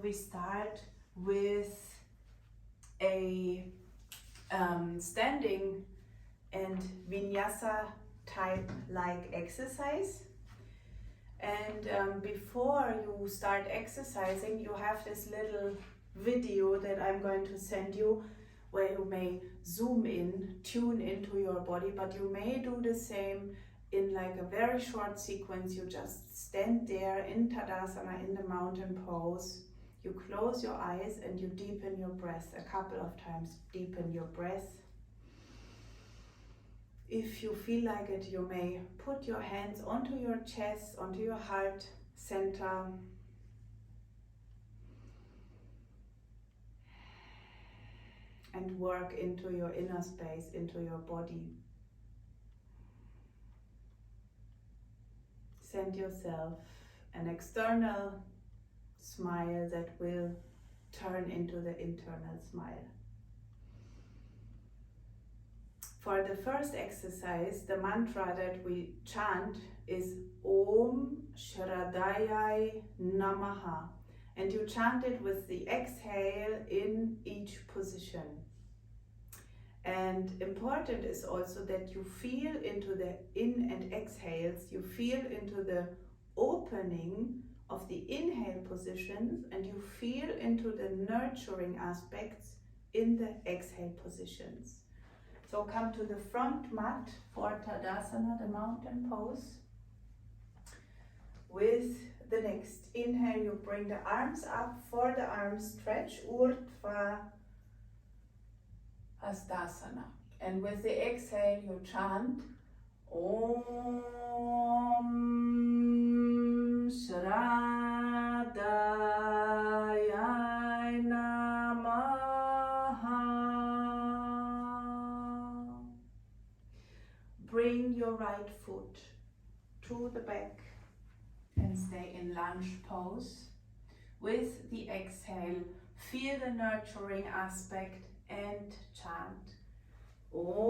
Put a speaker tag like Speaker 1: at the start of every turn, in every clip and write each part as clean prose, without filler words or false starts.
Speaker 1: we start with a standing and vinyasa type like exercise. And before you start exercising, you have this little video that I'm going to send you, where you may zoom in, tune into your body, but you may do the same in like a very short sequence. You just stand there in Tadasana, in the mountain pose. You close your eyes and you deepen your breath a couple of times. Deepen your breath. If you feel like it, you may put your hands onto your chest, onto your heart center. And work into your inner space, into your body. Send yourself an external smile that will turn into the internal smile. For the first exercise, the mantra that we chant is Om Shradayai Namaha. And you chant it with the exhale in each position. And important is also that you feel into the in and exhales, you feel into the opening of the inhale positions, and you feel into the nurturing aspects in the exhale positions. So come to the front mat for Tadasana, the mountain pose. With the next inhale, you bring the arms up for the arms stretch, Urdhva Hastasana. And with the exhale, you chant Om Shradayai Namaha. Bring your right foot to the back and stay in lunge pose. With the exhale, feel the nurturing aspect and chant Om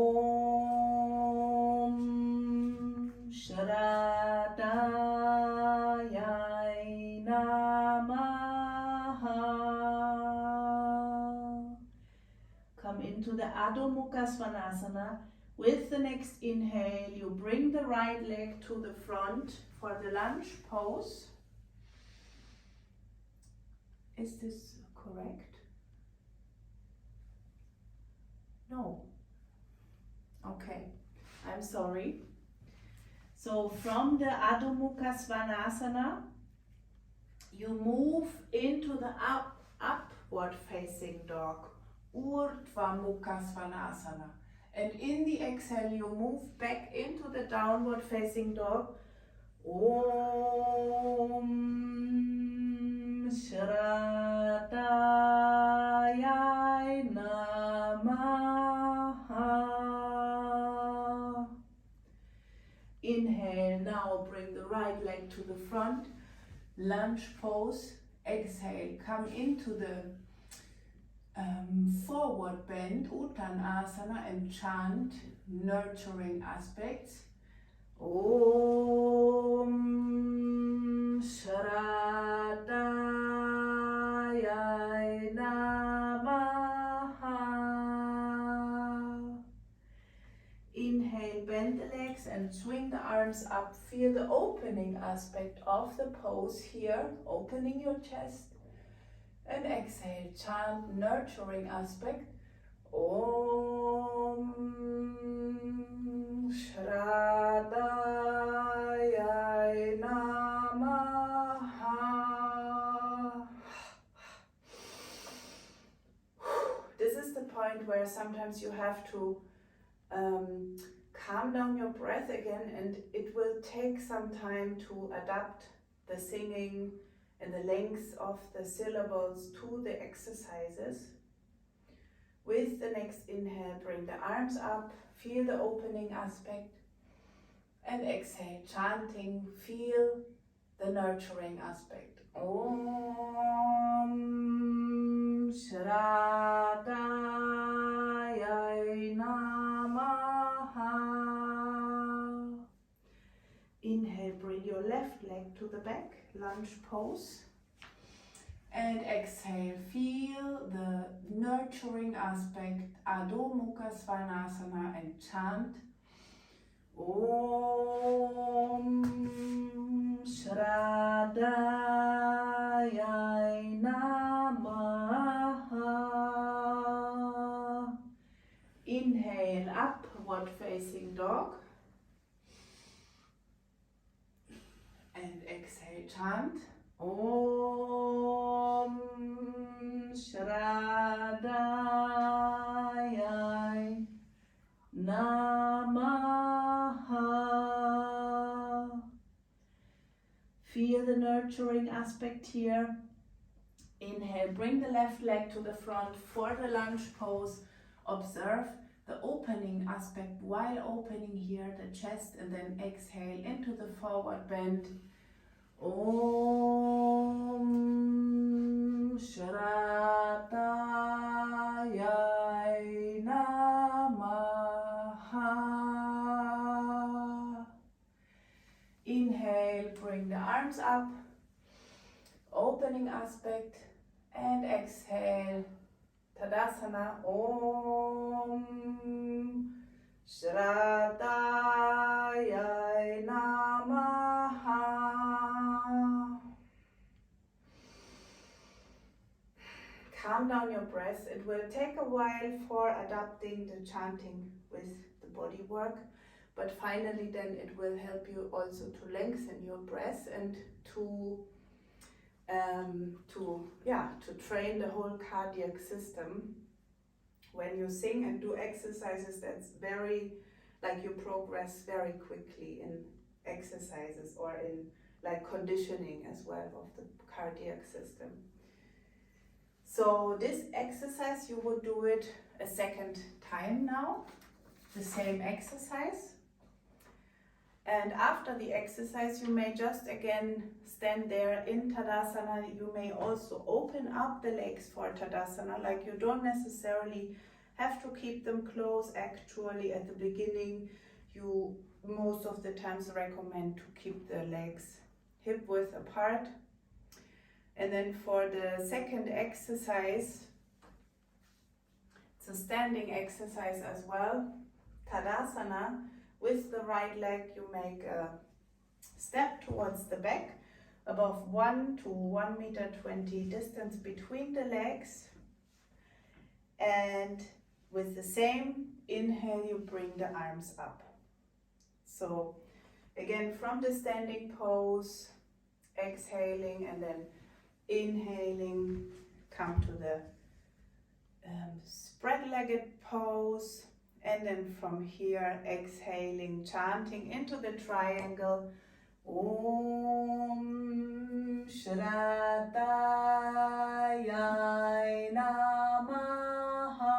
Speaker 1: Shradayai Namaha. Come into the Adho Mukha Svanasana. With the next inhale, you bring the right leg to the front for the lunge pose. Is this correct? No. Okay, I'm sorry. So from the Adho Mukha Svanasana, you move into the upward facing dog, Urdhva Mukha Svanasana. And in the exhale, you move back into the downward facing dog. Om Shradayai Namaha. Inhale, now bring the right leg to the front. Lunge pose. Exhale, come into the forward bend, Uttanasana, and chant nurturing aspects. Om Shradayai Namaha. Inhale, bend the legs and swing the arms up. Feel the opening aspect of the pose here, opening your chest. And exhale, chant nurturing aspect. Om Shradayai Namaha. This is the point where sometimes you have to calm down your breath again, and it will take some time to adapt the singing and the length of the syllables to the exercises. With the next inhale, bring the arms up, feel the opening aspect, and exhale, chanting, feel the nurturing aspect. Om Shradayai Namaha. Inhale, bring your left leg to the back, lunge pose. And exhale, feel the nurturing aspect, Adho Mukha Svanasana, and chant Om Shraddhayai Namaha. Inhale, upward facing dog. And exhale, chant Om Shraddhayai Namaha. Feel the nurturing aspect here. Inhale, bring the left leg to the front for the lunge pose. Observe the opening aspect while opening here the chest, and then exhale into the forward bend. Om Shraddhayai Namaha. Inhale, bring the arms up, opening aspect, and exhale, Tadasana. Om Shraddhayai Namaha. Calm down your breath. It will take a while for adapting the chanting with the body work, but finally then it will help you also to lengthen your breath and to train the whole cardiac system. When you sing and do exercises, that's very, like, you progress very quickly in exercises or in like conditioning as well of the cardiac system. So this exercise, you would do it a second time now, the same exercise. And after the exercise, you may just again stand there in Tadasana. You may also open up the legs for Tadasana, like you don't necessarily have to keep them closed. Actually, at the beginning, you most of the times recommend to keep the legs hip width apart. And then for the second exercise, it's a standing exercise as well, Tadasana. With the right leg, you make a step towards the back, above 1 to 1.20 meters distance between the legs. And with the same inhale, you bring the arms up. So again, from the standing pose, exhaling, and then inhaling, come to the spread-legged pose. And then from here, exhaling, chanting into the triangle. Om Shraddhayai Namaha.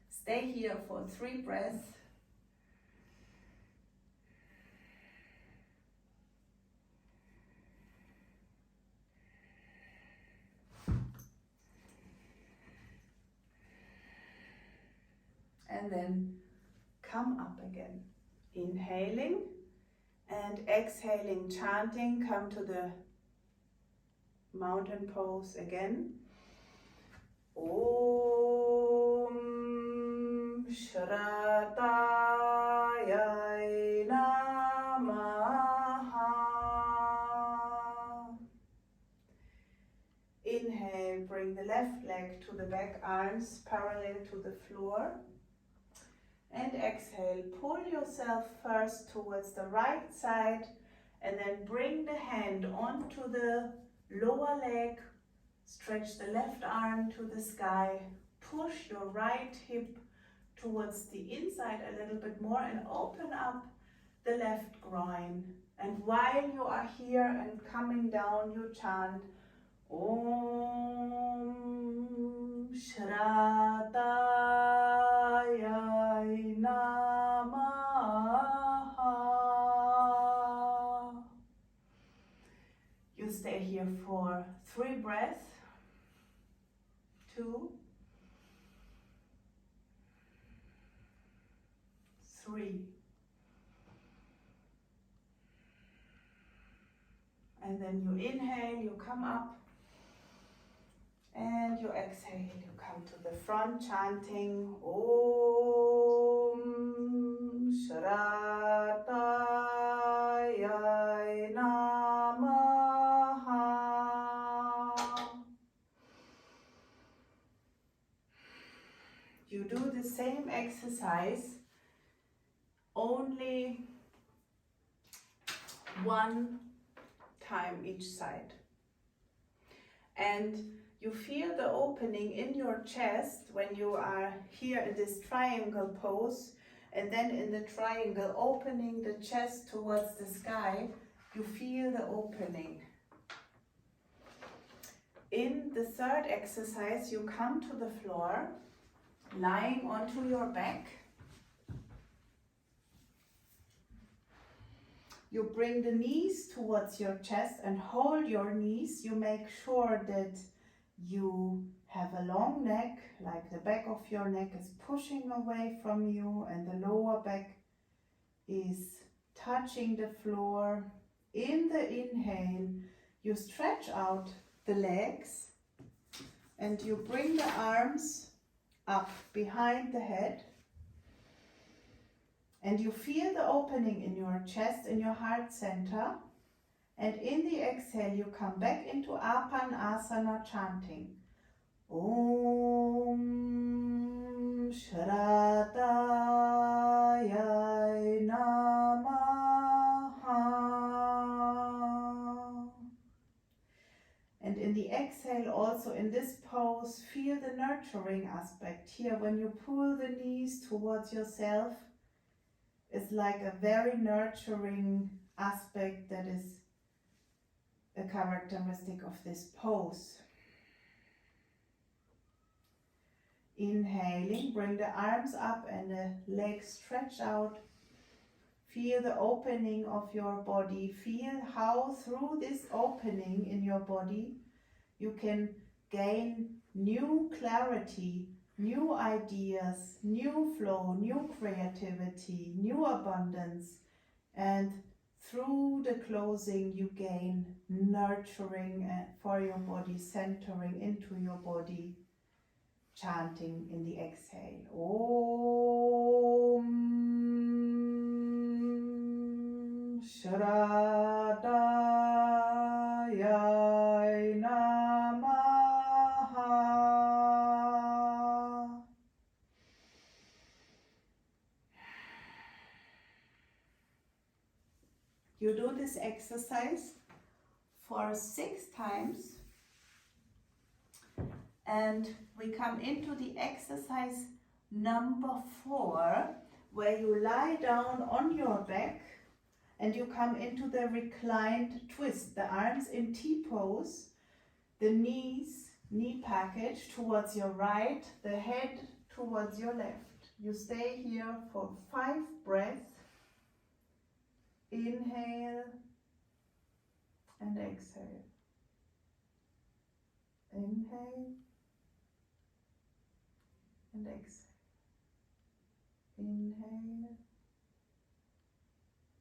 Speaker 1: Stay here for 3 breaths. And then come up again, inhaling and exhaling, chanting, come to the mountain pose again. Om Shraddhayai Namaha. Inhale, bring the left leg to the back, arms parallel to the floor. And exhale, pull yourself first towards the right side and then bring the hand onto the lower leg, stretch the left arm to the sky, push your right hip towards the inside a little bit more and open up the left groin. And while you are here and coming down, you chant Om Shraddhayai Namaha. You stay here for 3 breaths. 2, 3. And then you inhale, you come up. And you exhale, you come to the front chanting Om Shrataya Namaha. You do the same exercise, only one time each side. And you feel the opening in your chest when you are here in this triangle pose, and then in the triangle opening the chest towards the sky, you feel the opening. In the third exercise, you come to the floor, lying onto your back. You bring the knees towards your chest and hold your knees. You make sure that you have a long neck, like the back of your neck is pushing away from you and the lower back is touching the floor. In the inhale, you stretch out the legs and you bring the arms up behind the head. And you feel the opening in your chest, in your heart center. And in the exhale, you come back into Apanasana chanting. Om Shrataya Namaha. And in the exhale, also in this pose, feel the nurturing aspect here. When you pull the knees towards yourself, it's like a very nurturing aspect that is a characteristic of this pose. Inhaling, bring the arms up and the legs stretch out. Feel the opening of your body. Feel how through this opening in your body you can gain new clarity, new ideas, new flow, new creativity, new abundance, and through the closing you gain nurturing for your body, centering into your body, chanting in the exhale. Om Shradaya Namaha. You do this exercise for 6 times, and we come into the exercise number 4, where you lie down on your back and you come into the reclined twist, the arms in T-pose, the knees, knee package towards your right, the head towards your left. You stay here for 5 breaths. Inhale and exhale. Inhale and exhale. Inhale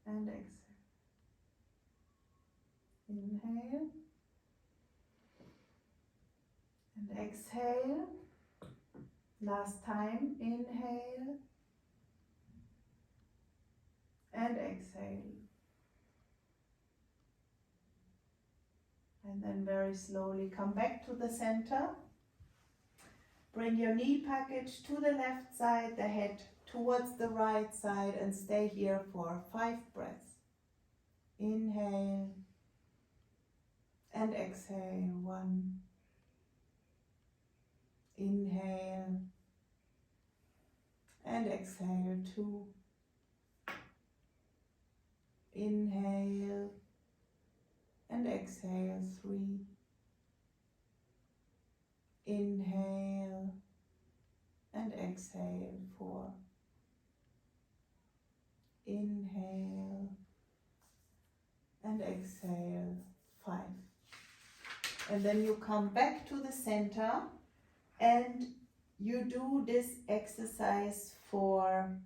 Speaker 1: and exhale. Inhale and exhale. Last time, inhale and exhale. And then very slowly come back to the center. Bring your knee package to the left side, the head towards the right side, and stay here for 5 breaths. Inhale and exhale. 1. Inhale and exhale. 2. Inhale and exhale. 3. Inhale and exhale. 4. Inhale and exhale. 5. And then you come back to the center and you do this exercise for,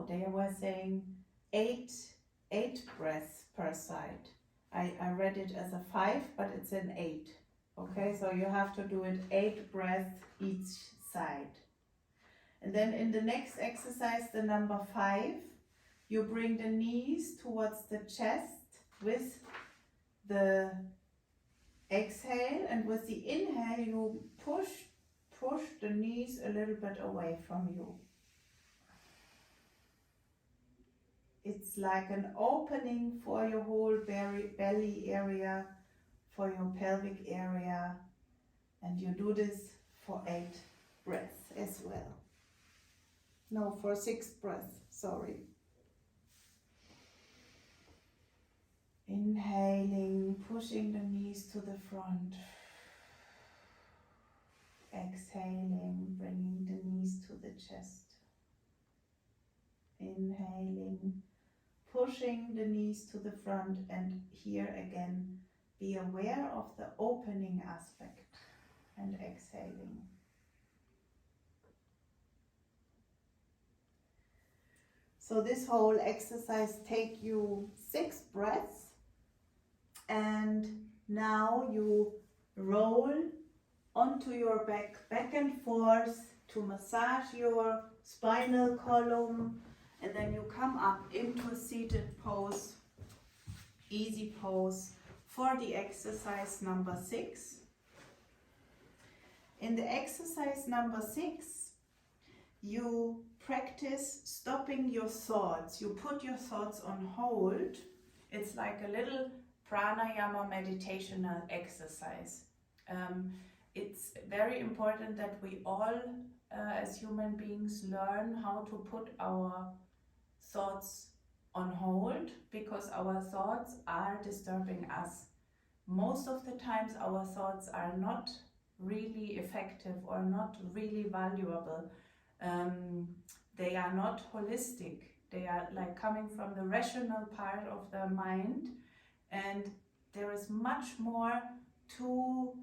Speaker 1: they were saying 8 breaths per side. I read it as a 5, but it's an 8. Okay, so you have to do it 8 breaths each side. And then in the next exercise, the number 5, you bring the knees towards the chest with the exhale, and with the inhale you push the knees a little bit away from you. It's like an opening for your whole belly area, for your pelvic area, and you do this for 8 breaths as well. No, for 6 breaths, sorry. Inhaling, pushing the knees to the front. Exhaling, bringing the knees to the chest. Inhaling, pushing the knees to the front, and here again, be aware of the opening aspect and exhaling. So this whole exercise takes you 6 breaths, and now you roll onto your back and forth to massage your spinal column, and then you come up into a seated pose, easy pose, for the exercise number 6. In the exercise number 6, you practice stopping your thoughts. You put your thoughts on hold. It's like a little pranayama meditational exercise. It's very important that we all, as human beings, learn how to put our thoughts on hold, because our thoughts are disturbing us. Most of the times our thoughts are not really effective or not really valuable. They are not holistic. They are like coming from the rational part of the mind, and there is much more to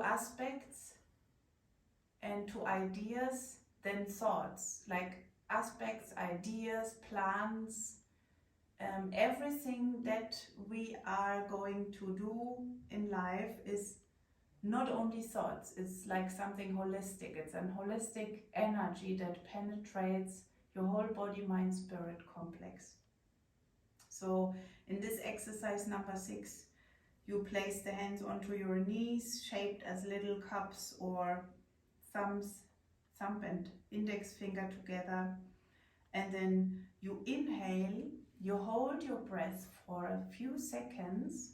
Speaker 1: aspects and to ideas than thoughts, like aspects, ideas, plans, everything that we are going to do in life is not only thoughts, it's like something holistic. It's an holistic energy that penetrates your whole body, mind, spirit complex. So in this exercise number 6, you place the hands onto your knees, shaped as little cups, or thumb and index finger together. And then you inhale, you hold your breath for a few seconds,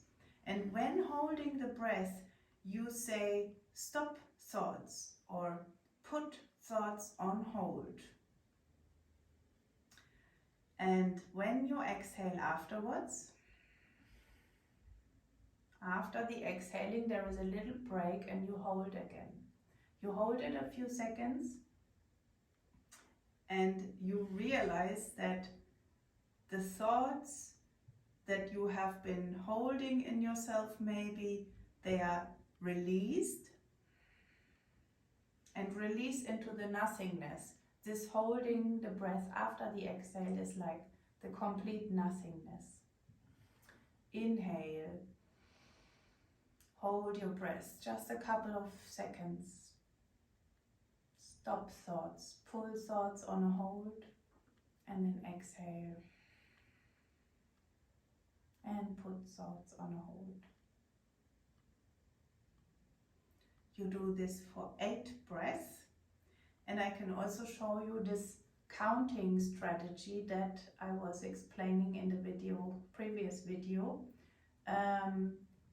Speaker 1: and when holding the breath, you say stop thoughts or put thoughts on hold. And when you exhale afterwards, after the exhaling, there is a little break and you hold again. You hold it a few seconds and you realize that the thoughts that you have been holding in yourself, maybe they are released and release into the nothingness. This holding the breath after the exhale is like the complete nothingness. Inhale. Hold your breath just a couple of seconds. Stop thoughts. Pull thoughts on a hold. And then exhale. And put thoughts on a hold. You do this for 8 breaths. And I can also show you this counting strategy that I was explaining in the previous video.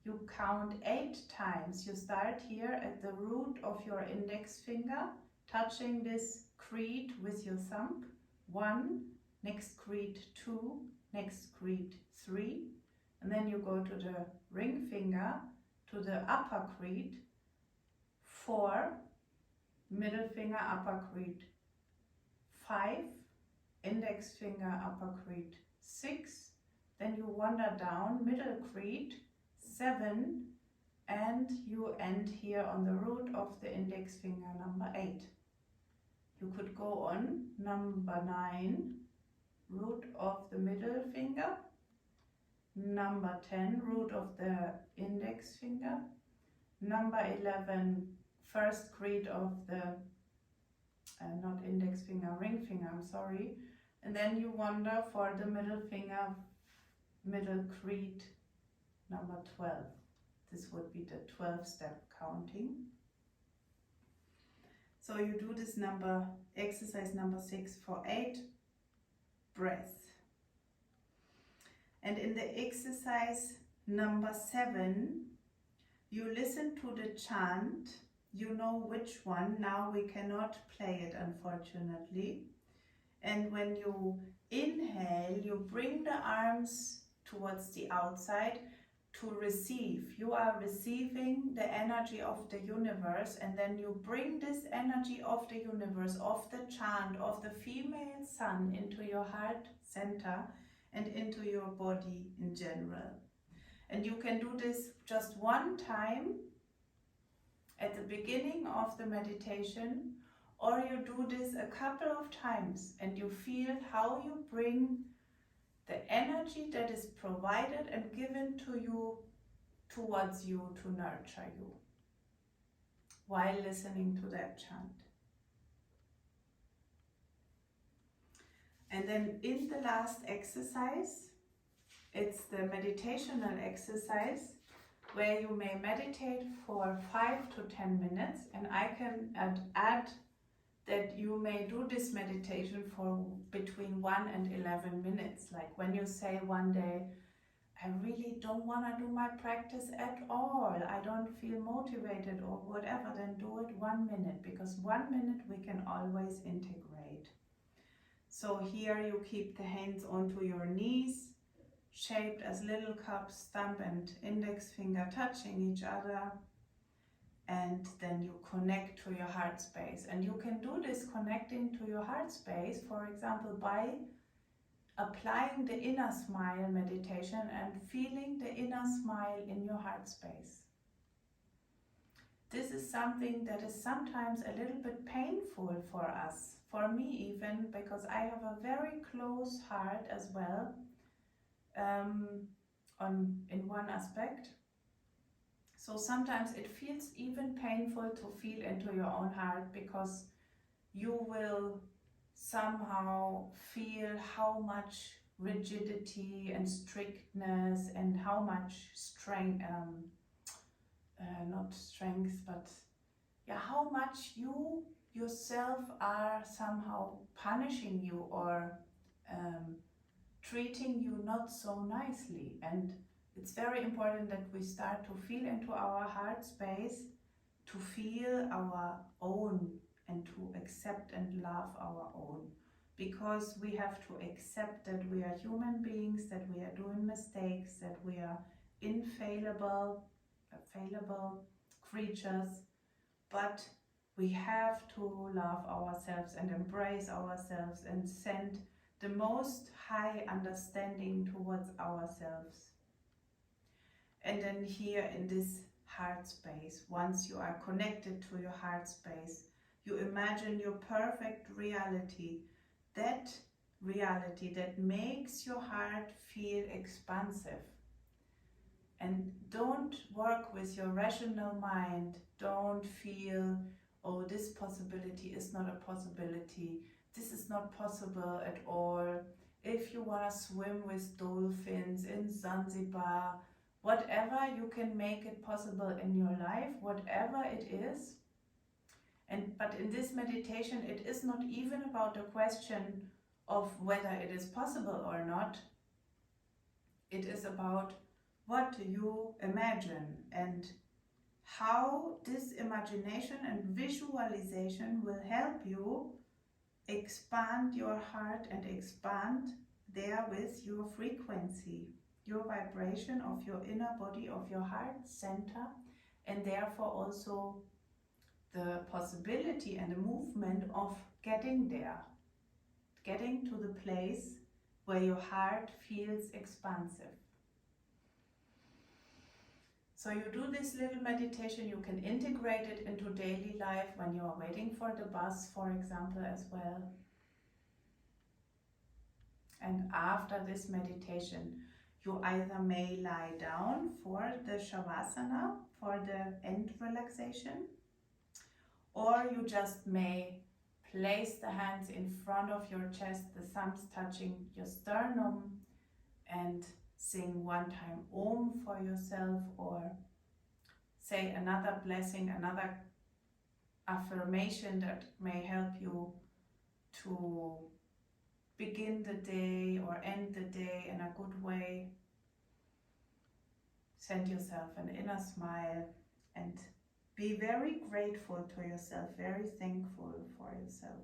Speaker 1: You count 8 times. You start here at the root of your index finger, touching this creed with your thumb. 1, next creed 2, next creed 3. And then you go to the ring finger, to the upper creed, 4, middle finger, upper creed 5, index finger, upper creed 6. Then you wander down, middle creed 7, and you end here on the root of the index finger, number 8. You could go on number 9, root of the middle finger, number 10, root of the index finger, number 11, first creed of the, not index finger, ring finger, I'm sorry, and then you wander for the middle finger, middle creed, number 12. This would be the 12-step counting. So you do this exercise number 6 for 8 breaths. And in the exercise number 7, you listen to the chant. You know which one. Now we cannot play it, unfortunately. And when you inhale, you bring the arms towards the outside to receive. You are receiving the energy of the universe, and then you bring this energy of the universe, of the chant, of the female sun into your heart center and into your body in general. And you can do this just one time at the beginning of the meditation, or you do this a couple of times and you feel how you bring the energy that is provided and given to you towards you to nurture you while listening to that chant. And then in the last exercise, it's the meditational exercise where you may meditate for 5 to 10 minutes, and I can add that you may do this meditation for between 1 and 11 minutes. Like when you say one day, I really don't want to do my practice at all, I don't feel motivated or whatever, then do it 1 minute, because 1 minute we can always integrate. So here you keep the hands onto your knees, shaped as little cups, thumb and index finger touching each other, and then you connect to your heart space. And you can do this connecting to your heart space, for example, by applying the inner smile meditation and feeling the inner smile in your heart space. This is something that is sometimes a little bit painful for us, for me even, because I have a very close heart as well, in one aspect. So sometimes it feels even painful to feel into your own heart, because you will somehow feel how much rigidity and strictness and how much strength, not strength, but yeah, how much you yourself are somehow punishing you or treating you not so nicely. And it's very important that we start to feel into our heart space, to feel our own and to accept and love our own, because we have to accept that we are human beings, that we are doing mistakes, that we are fallible creatures, but we have to love ourselves and embrace ourselves and send the most high understanding towards ourselves. And then here in this heart space, once you are connected to your heart space, you imagine your perfect reality that makes your heart feel expansive. And don't work with your rational mind. Don't feel, oh, this possibility is not a possibility. This is not possible at all. If you want to swim with dolphins in Zanzibar, whatever, you can make it possible in your life, whatever it is. But in this meditation, it is not even about the question of whether it is possible or not. It is about what you imagine and how this imagination and visualization will help you expand your heart and expand therewith your frequency, your vibration of your inner body, of your heart center, and therefore also the possibility and the movement of getting there, getting to the place where your heart feels expansive. So you do this little meditation, you can integrate it into daily life when you are waiting for the bus, for example, as well. And after this meditation, You either may lie down for the Shavasana, for the end relaxation, or you just may place the hands in front of your chest, the thumbs touching your sternum, and sing one time Om for yourself, or say another blessing, another affirmation that may help you to begin the day or end the day in a good way. Send yourself an inner smile and be very grateful to yourself, very thankful for yourself.